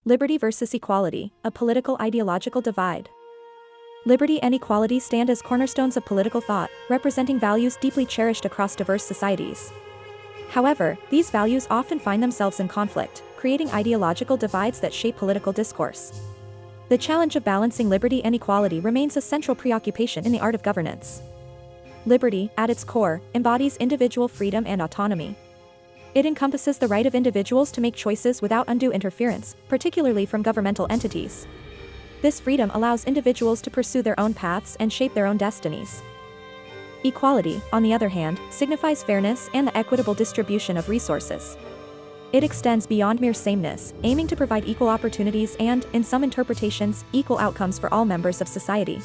Liberty versus equality, a political ideological divide. Liberty and equality stand as cornerstones of political thought, representing values deeply cherished across diverse societies. However, these values often find themselves in conflict, creating ideological divides that shape political discourse. The challenge of balancing liberty and equality remains a central preoccupation in the art of governance. Liberty, at its core, embodies individual freedom and autonomy. It encompasses the right of individuals to make choices without undue interference, particularly from governmental entities. This freedom allows individuals to pursue their own paths and shape their own destinies. Equality, on the other hand, signifies fairness and the equitable distribution of resources. It extends beyond mere sameness, aiming to provide equal opportunities and, in some interpretations, equal outcomes for all members of society.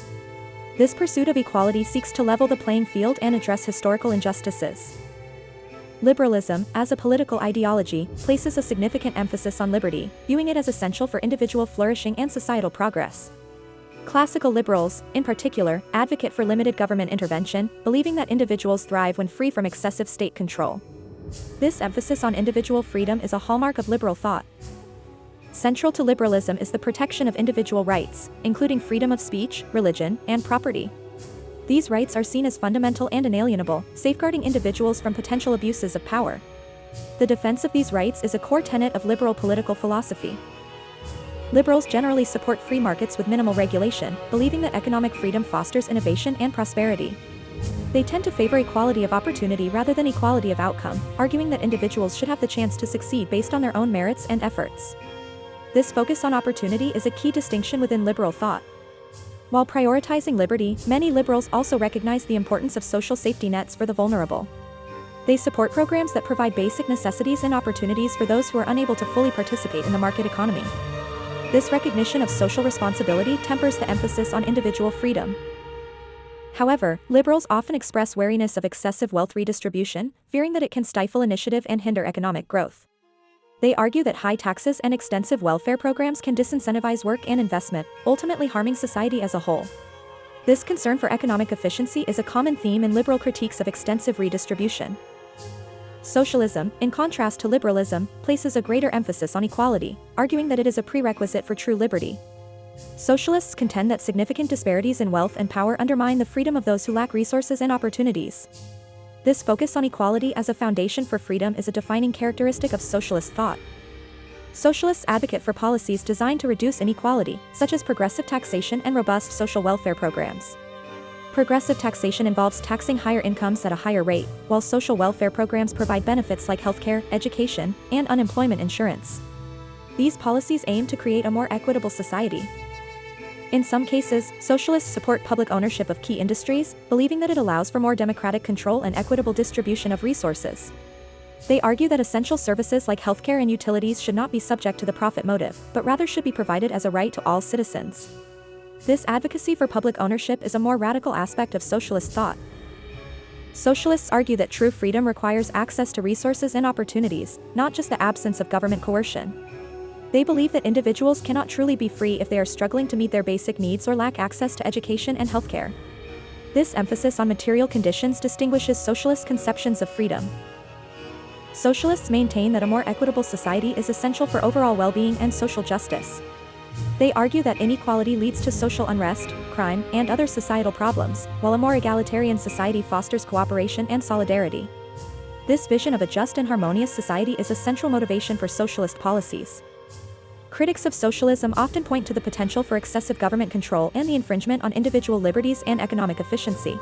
This pursuit of equality seeks to level the playing field and address historical injustices. Liberalism, as a political ideology, places a significant emphasis on liberty, viewing it as essential for individual flourishing and societal progress. Classical liberals, in particular, advocate for limited government intervention, believing that individuals thrive when free from excessive state control. This emphasis on individual freedom is a hallmark of liberal thought. Central to liberalism is the protection of individual rights, including freedom of speech, religion, and property. These rights are seen as fundamental and inalienable, safeguarding individuals from potential abuses of power. The defense of these rights is a core tenet of liberal political philosophy. Liberals generally support free markets with minimal regulation, believing that economic freedom fosters innovation and prosperity. They tend to favor equality of opportunity rather than equality of outcome, arguing that individuals should have the chance to succeed based on their own merits and efforts. This focus on opportunity is a key distinction within liberal thought. While prioritizing liberty, many liberals also recognize the importance of social safety nets for the vulnerable. They support programs that provide basic necessities and opportunities for those who are unable to fully participate in the market economy. This recognition of social responsibility tempers the emphasis on individual freedom. However, liberals often express wariness of excessive wealth redistribution, fearing that it can stifle initiative and hinder economic growth. They argue that high taxes and extensive welfare programs can disincentivize work and investment, ultimately harming society as a whole. This concern for economic efficiency is a common theme in liberal critiques of extensive redistribution. Socialism, in contrast to liberalism, places a greater emphasis on equality, arguing that it is a prerequisite for true liberty. Socialists contend that significant disparities in wealth and power undermine the freedom of those who lack resources and opportunities. This focus on equality as a foundation for freedom is a defining characteristic of socialist thought. Socialists advocate for policies designed to reduce inequality, such as progressive taxation and robust social welfare programs. Progressive taxation involves taxing higher incomes at a higher rate, while social welfare programs provide benefits like healthcare, education, and unemployment insurance. These policies aim to create a more equitable society. In some cases, socialists support public ownership of key industries, believing that it allows for more democratic control and equitable distribution of resources. They argue that essential services like healthcare and utilities should not be subject to the profit motive, but rather should be provided as a right to all citizens. This advocacy for public ownership is a more radical aspect of socialist thought. Socialists argue that true freedom requires access to resources and opportunities, not just the absence of government coercion. They believe that individuals cannot truly be free if they are struggling to meet their basic needs or lack access to education and healthcare. This emphasis on material conditions distinguishes socialist conceptions of freedom. Socialists maintain that a more equitable society is essential for overall well-being and social justice. They argue that inequality leads to social unrest, crime, and other societal problems, while a more egalitarian society fosters cooperation and solidarity. This vision of a just and harmonious society is a central motivation for socialist policies. Critics of socialism often point to the potential for excessive government control and the infringement on individual liberties and economic efficiency.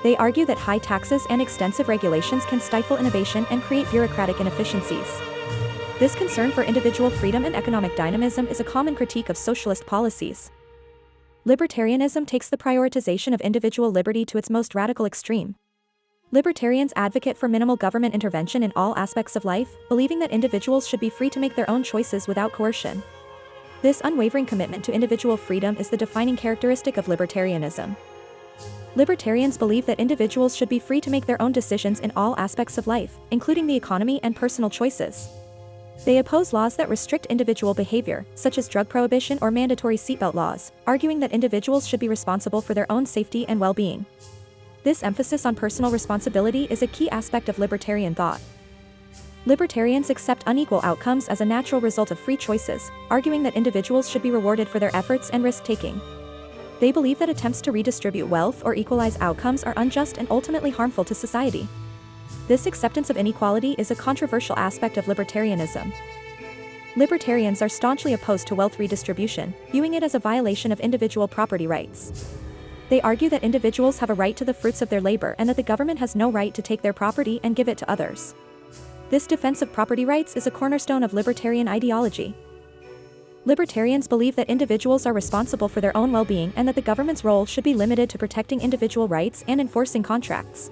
They argue that high taxes and extensive regulations can stifle innovation and create bureaucratic inefficiencies. This concern for individual freedom and economic dynamism is a common critique of socialist policies. Libertarianism takes the prioritization of individual liberty to its most radical extreme. Libertarians advocate for minimal government intervention in all aspects of life, believing that individuals should be free to make their own choices without coercion. This unwavering commitment to individual freedom is the defining characteristic of libertarianism. Libertarians believe that individuals should be free to make their own decisions in all aspects of life, including the economy and personal choices. They oppose laws that restrict individual behavior, such as drug prohibition or mandatory seatbelt laws, arguing that individuals should be responsible for their own safety and well-being. This emphasis on personal responsibility is a key aspect of libertarian thought. Libertarians accept unequal outcomes as a natural result of free choices, arguing that individuals should be rewarded for their efforts and risk-taking. They believe that attempts to redistribute wealth or equalize outcomes are unjust and ultimately harmful to society. This acceptance of inequality is a controversial aspect of libertarianism. Libertarians are staunchly opposed to wealth redistribution, viewing it as a violation of individual property rights. They argue that individuals have a right to the fruits of their labor and that the government has no right to take their property and give it to others. This defense of property rights is a cornerstone of libertarian ideology. Libertarians believe that individuals are responsible for their own well-being and that the government's role should be limited to protecting individual rights and enforcing contracts.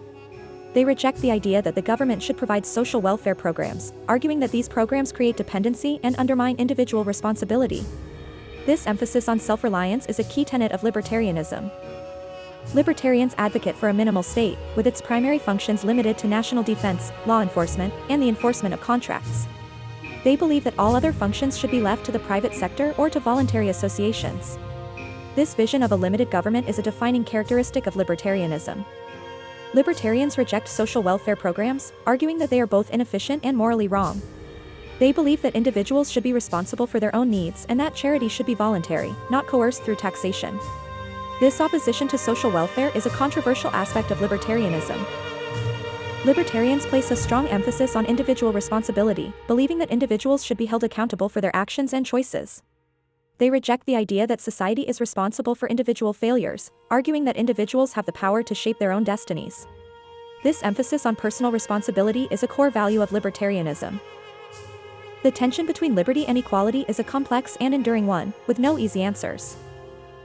They reject the idea that the government should provide social welfare programs, arguing that these programs create dependency and undermine individual responsibility. This emphasis on self-reliance is a key tenet of libertarianism. Libertarians advocate for a minimal state, with its primary functions limited to national defense, law enforcement, and the enforcement of contracts. They believe that all other functions should be left to the private sector or to voluntary associations. This vision of a limited government is a defining characteristic of libertarianism. Libertarians reject social welfare programs, arguing that they are both inefficient and morally wrong. They believe that individuals should be responsible for their own needs and that charity should be voluntary, not coerced through taxation. This opposition to social welfare is a controversial aspect of libertarianism. Libertarians place a strong emphasis on individual responsibility, believing that individuals should be held accountable for their actions and choices. They reject the idea that society is responsible for individual failures, arguing that individuals have the power to shape their own destinies. This emphasis on personal responsibility is a core value of libertarianism. The tension between liberty and equality is a complex and enduring one, with no easy answers.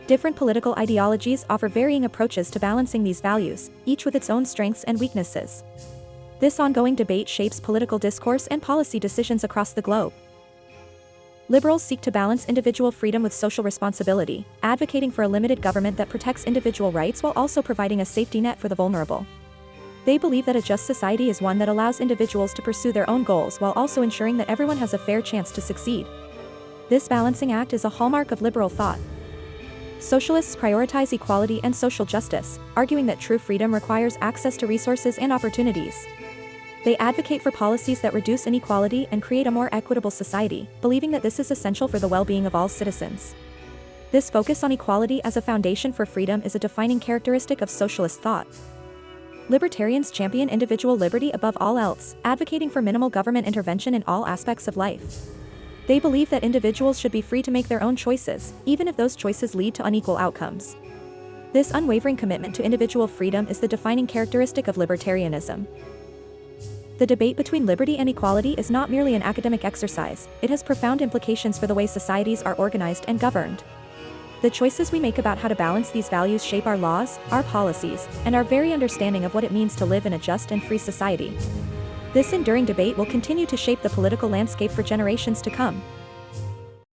Different political ideologies offer varying approaches to balancing these values, each with its own strengths and weaknesses. This ongoing debate shapes political discourse and policy decisions across the globe. Liberals seek to balance individual freedom with social responsibility, advocating for a limited government that protects individual rights while also providing a safety net for the vulnerable. They believe that a just society is one that allows individuals to pursue their own goals while also ensuring that everyone has a fair chance to succeed. This balancing act is a hallmark of liberal thought. Socialists prioritize equality and social justice, arguing that true freedom requires access to resources and opportunities. They advocate for policies that reduce inequality and create a more equitable society, believing that this is essential for the well-being of all citizens. This focus on equality as a foundation for freedom is a defining characteristic of socialist thought. Libertarians champion individual liberty above all else, advocating for minimal government intervention in all aspects of life. They believe that individuals should be free to make their own choices, even if those choices lead to unequal outcomes. This unwavering commitment to individual freedom is the defining characteristic of libertarianism. The debate between liberty and equality is not merely an academic exercise, it has profound implications for the way societies are organized and governed. The choices we make about how to balance these values shape our laws, our policies, and our very understanding of what it means to live in a just and free society. This enduring debate will continue to shape the political landscape for generations to come.